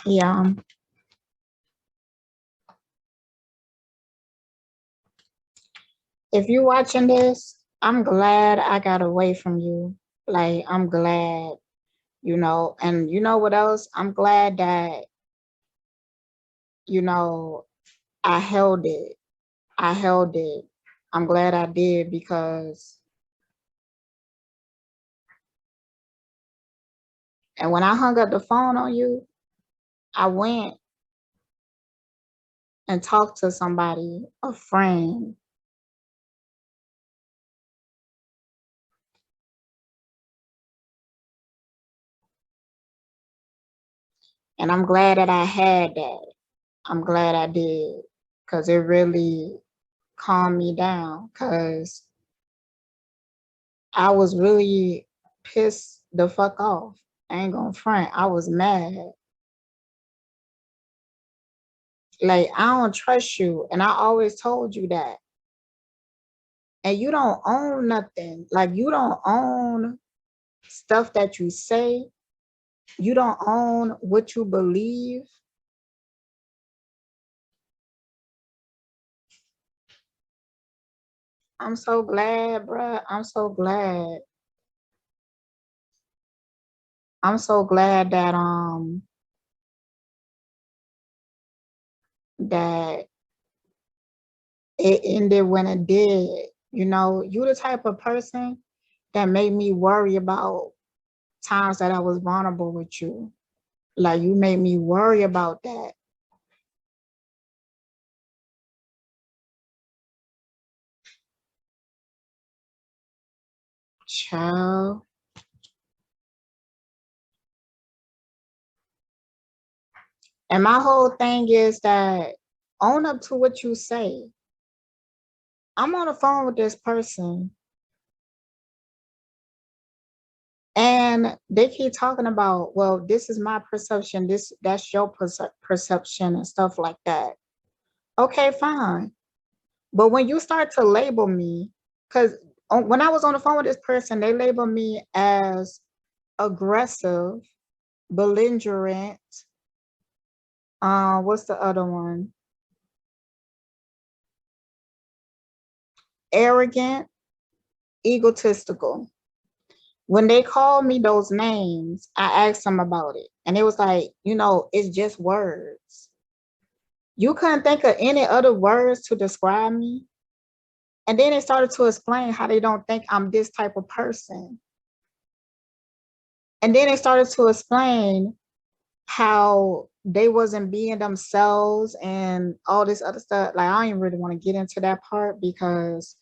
Yeah. If you're watching this, I'm glad I got away from you. Like, I'm glad, and you know what else? I'm glad that, you know, I held it. I held it. I'm glad I did because, and when I hung up the phone on you, I went and talked to somebody, a friend, and I'm glad that I had that. I'm glad I did because it really calmed me down because I was really pissed the fuck off. I ain't gonna front. I was mad. Like, I don't trust you. And I always told you that. And you don't own nothing. Like, you don't own stuff that you say. You don't own what you believe. I'm so glad, bruh. I'm so glad. I'm so glad that that it ended when it did. You the type of person that made me worry about times that I was vulnerable with you. Like, you made me worry about that. Child. And my whole thing is that own up to what you say. I'm on the phone with this person and they keep talking about, well, this is my perception, that's your perception and stuff like that. Okay, fine. But when you start to label me, because when I was on the phone with this person, they labeled me as aggressive, belligerent. What's the other one? Arrogant, egotistical. When they called me those names, I asked them about it. And it was like, it's just words. You couldn't think of any other words to describe me. And then they started to explain how they don't think I'm this type of person. And then they started to explain how they wasn't being themselves and all this other stuff. Like, I don't even really want to get into that part because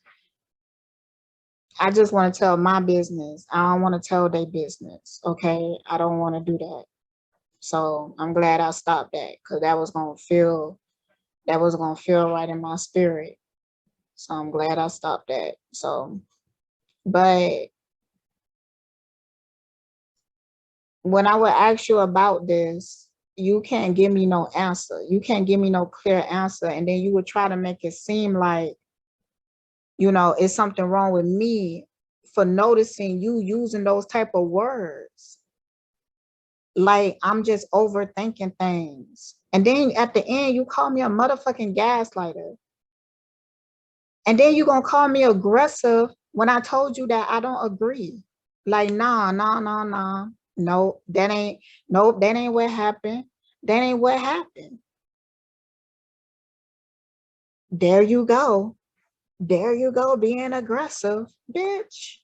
I just want to tell my business. I don't want to tell their business. Okay. I don't want to do that. So I'm glad I stopped that because that was gonna feel right in my spirit. So I'm glad I stopped that. So, but when I would ask you about this, you can't give me no answer. You can't give me no clear answer. And then you would try to make it seem like, it's something wrong with me for noticing you using those type of words. Like, I'm just overthinking things. And then at the end, you call me a motherfucking gaslighter. And then you gonna call me aggressive when I told you that I don't agree. Like, nah, nah, nah, nah. No, that ain't, nope, that ain't what happened. That ain't what happened. There you go. There you go, being aggressive, bitch.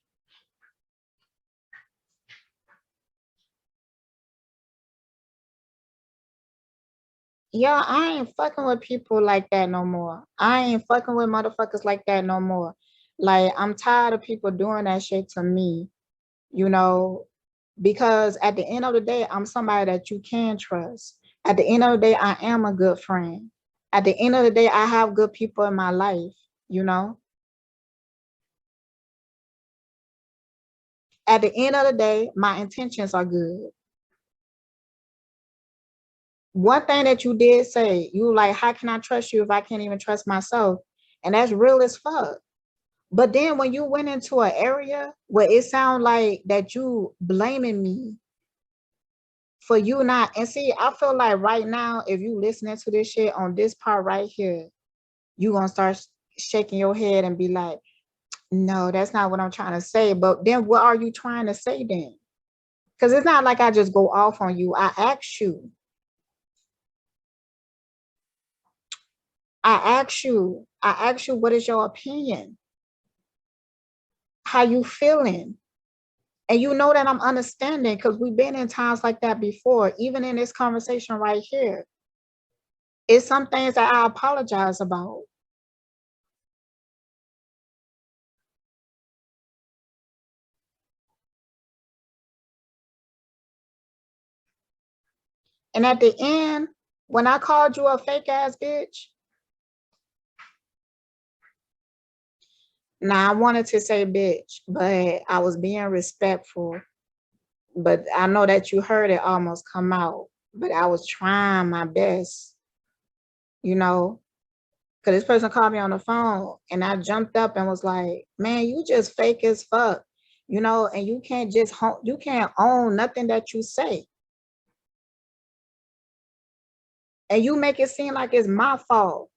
Yeah, I ain't fucking with people like that no more. I ain't fucking with motherfuckers like that no more. Like, I'm tired of people doing that shit to me, you know, because at the end of the day, I'm somebody that you can trust. At the end of the day, I am a good friend. At the end of the day, I have good people in my life, you know. At the end of the day, my intentions are good. One thing that you did say, you like, how can I trust you if I can't even trust myself? And that's real as fuck. But then when you went into an area where it sounded like that you blaming me for you not, and see, I feel like right now, if you listening to this shit on this part right here, you gonna start shaking your head and be like, no, that's not what I'm trying to say. But then what are you trying to say then? Because it's not like I just go off on you. I ask you, what is your opinion? How you feeling? And you know that I'm understanding because we've been in times like that before, even in this conversation right here. It's some things that I apologize about. And at the end, when I called you a fake ass bitch, now I wanted to say bitch, but I was being respectful. But I know that you heard it almost come out, but I was trying my best, you know, because this person called me on the phone and I jumped up and was like, man, you just fake as fuck, you know, and you can't just, you can't own nothing that you say. And you make it seem like it's my fault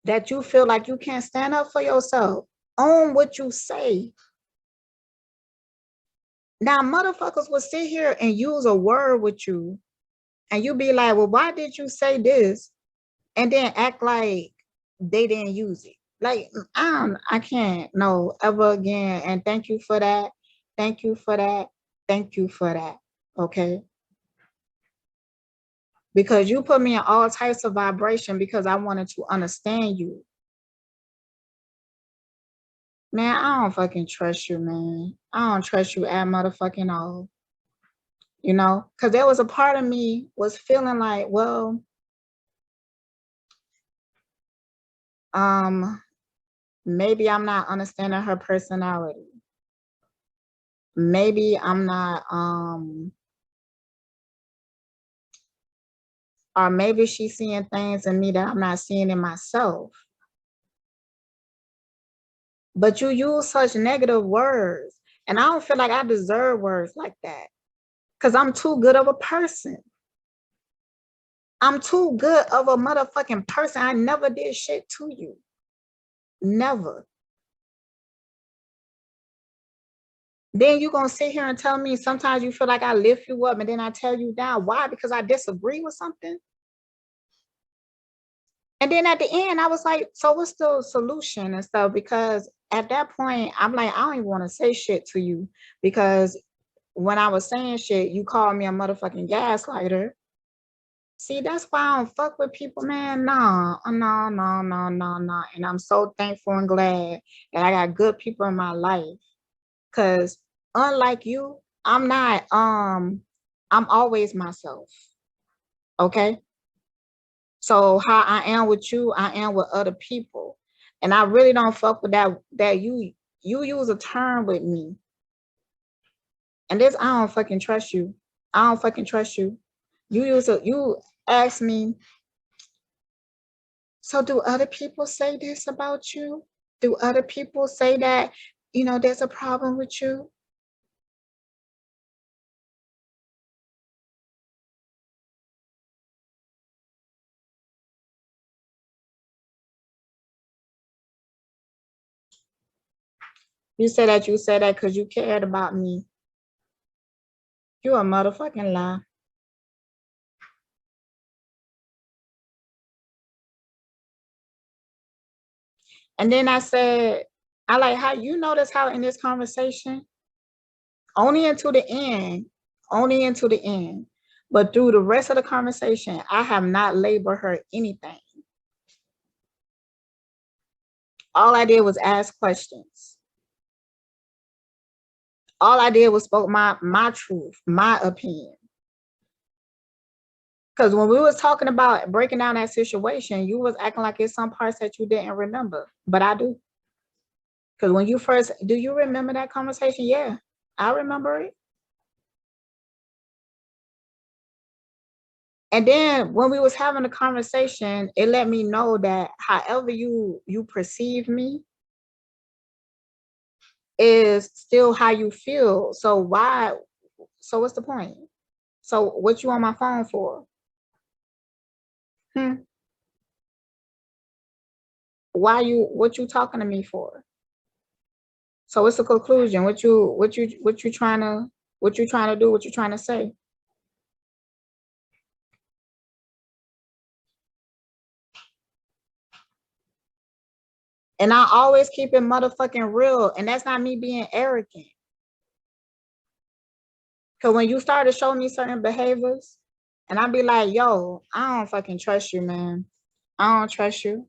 that you feel like you can't stand up for yourself. Own what you say. Now, motherfuckers will sit here and use a word with you, and you be like, well, why did you say this? And then act like they didn't use it. Like, I can't, no, ever again. And thank you for that. Thank you for that. Thank you for that. Okay. Because you put me in all types of vibration because I wanted to understand you. Man, I don't fucking trust you, man. I don't trust you at motherfucking all. You know, because there was a part of me was feeling like, well, um, maybe I'm not understanding her personality. Maybe I'm not, or maybe she's seeing things in me that I'm not seeing in myself. But you use such negative words, and I don't feel like I deserve words like that because I'm too good of a person. I'm too good of a motherfucking person. I never did shit to you. Never. Then you gonna sit here and tell me sometimes you feel like I lift you up and then I tell you down. Why? Because I disagree with something. And then at the end, I was like, so what's the solution and stuff? Because at that point, I'm like, I don't even want to say shit to you because when I was saying shit, you called me a motherfucking gaslighter. See, that's why I don't fuck with people, man. No, no, no, no, no, no. And I'm so thankful and glad that I got good people in my life. Cause unlike you, I'm always myself. Okay. So how I am with you, I am with other people. And I really don't fuck with that you use a term with me. And this, I don't fucking trust you. I don't fucking trust you. You ask me, so do other people say this about you? Do other people say that, there's a problem with you? You said that because you cared about me. You a motherfucking lie. And then I said, I like how you notice how in this conversation, only until the end, only until the end. But through the rest of the conversation, I have not labeled her anything. All I did was ask questions. All I did was spoke my truth, my opinion. Because when we was talking about breaking down that situation, you was acting like it's some parts that you didn't remember, but I do. Because when you first, do you remember that conversation? Yeah, I remember it. And then when we was having a conversation, it let me know that however you perceive me is still how you feel. So why? So what's the point? So what you on my phone for? Hmm? What you talking to me for? So it's a conclusion. What you trying to do? What you trying to say? And I always keep it motherfucking real. And that's not me being arrogant. Cause when you start to show me certain behaviors, and I be like, yo, I don't fucking trust you, man. I don't trust you.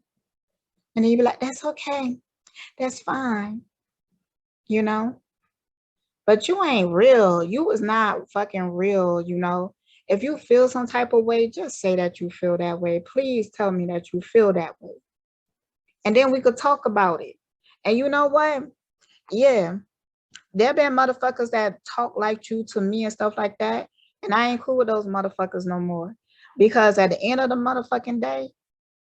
And then you be like, that's okay. That's fine. You know? But you ain't real. You was not fucking real, you know? If you feel some type of way, just say that you feel that way. Please tell me that you feel that way. And then we could talk about it. And you know what? Yeah, there been motherfuckers that talk like you to me and stuff like that. And I ain't cool with those motherfuckers no more. Because at the end of the motherfucking day,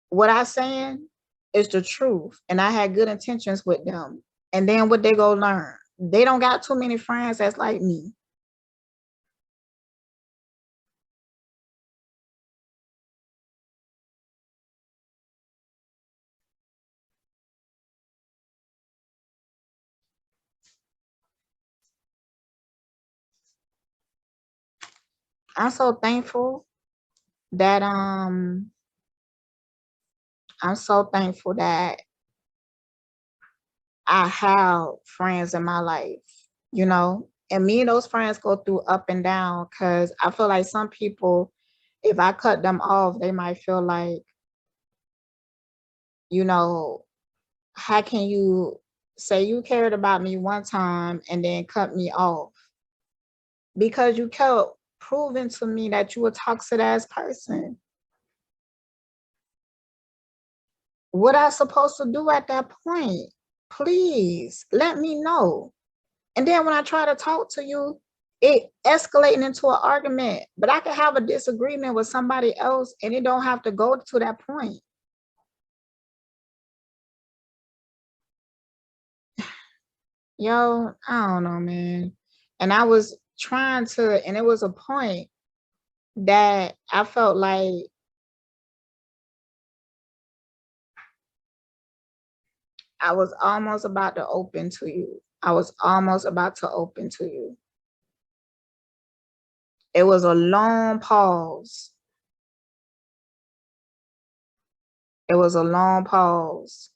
what I saying is the truth. And I had good intentions with them. And then what they go learn? They don't got too many friends that's like me. I'm so thankful that I'm so thankful that I have friends in my life, you know, and me and those friends go through up and down because I feel like some people, if I cut them off, they might feel like, you know, how can you say you cared about me one time and then cut me off? Because you kept proving to me that you a toxic ass person. What I supposed to do at that point? Please let me know. And then when I try to talk to you, it escalating into an argument. But I can have a disagreement with somebody else and it don't have to go to that point. Yo, I don't know, man. And I was trying to, and it was a point that I felt like I was almost about to open to you. I was almost about to open to you. It was a long pause. It was a long pause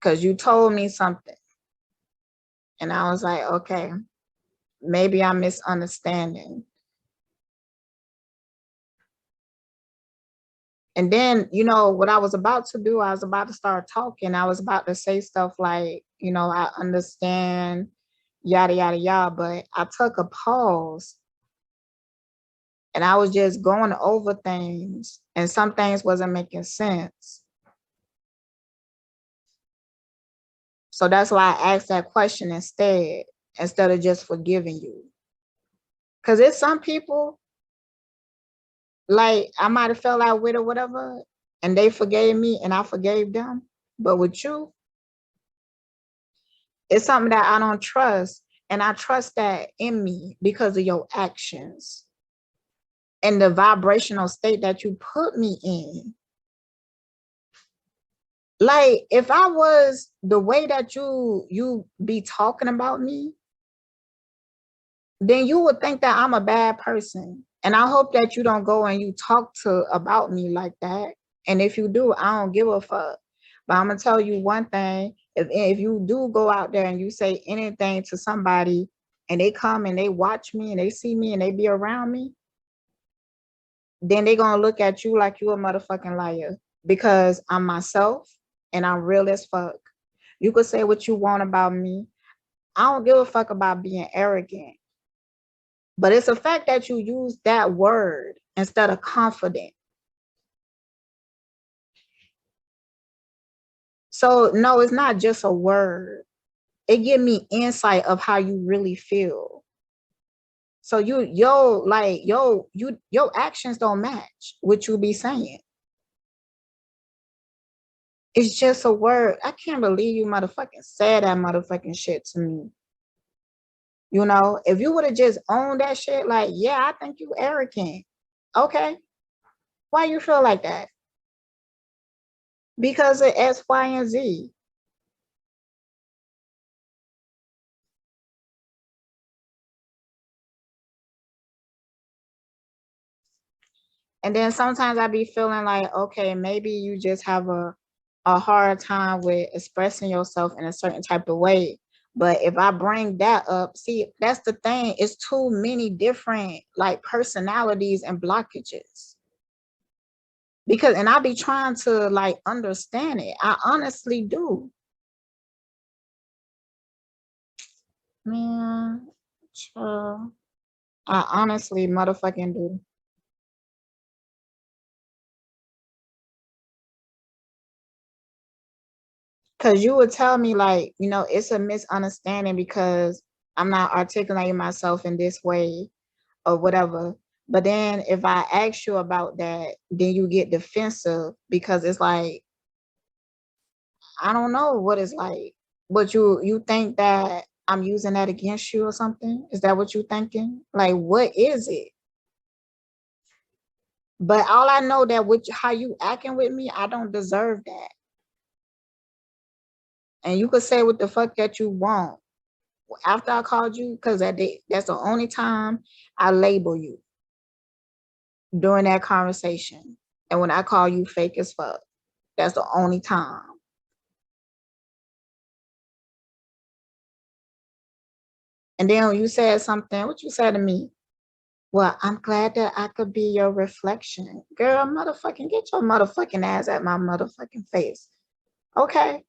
because you told me something. And I was like, okay, maybe I'm misunderstanding. And then, you know, what I was about to do, I was about to start talking. I was about to say stuff like, you know, I understand, yada, yada, yada. But I took a pause and I was just going over things and some things wasn't making sense. So that's why I asked that question instead of just forgiving you. Because it's some people, like I might have fell out with or whatever, and they forgave me and I forgave them. But with you, it's something that I don't trust. And I trust that in me because of your actions and the vibrational state that you put me in. Like if I was the way that you be talking about me, then you would think that I'm a bad person. And I hope that you don't go and you talk to about me like that. And if you do, I don't give a fuck. But I'm gonna tell you one thing: if you do go out there and you say anything to somebody, and they come and they watch me and they see me and they be around me, then they gonna look at you like you a motherfucking liar because I'm myself and I'm real as fuck. You could say what you want about me. I don't give a fuck about being arrogant. But it's a fact that you use that word instead of confident. So no, it's not just a word. It give me insight of how you really feel. So your actions don't match what you be saying. It's just a word. I can't believe you motherfucking said that motherfucking shit to me. You know, if you would have just owned that shit, like, yeah, I think you arrogant. Okay. Why you feel like that? Because of X, Y, and Z. And then sometimes I be feeling like, okay, maybe you just have a hard time with expressing yourself in a certain type of way. But if I bring that up, see, that's the thing. It's too many different like personalities and blockages. Because and I be trying to like understand it. I honestly do. Man, chill. I honestly motherfucking do. Cause you would tell me like, you know, it's a misunderstanding because I'm not articulating myself in this way or whatever. But then if I ask you about that, then you get defensive because it's like, I don't know what it's like. But you think that I'm using that against you or something? Is that what you thinking? Like, what is it? But all I know that with how you acting with me, I don't deserve that. And you could say what the fuck that you want after I called you, because that's the only time I label you during that conversation. And when I call you fake as fuck, that's the only time. And then when you said something, what you said to me? Well, I'm glad that I could be your reflection. Girl, motherfucking get your motherfucking ass at my motherfucking face. Okay.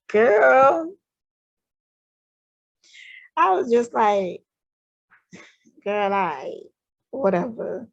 Girl, I was just like, girl, I whatever.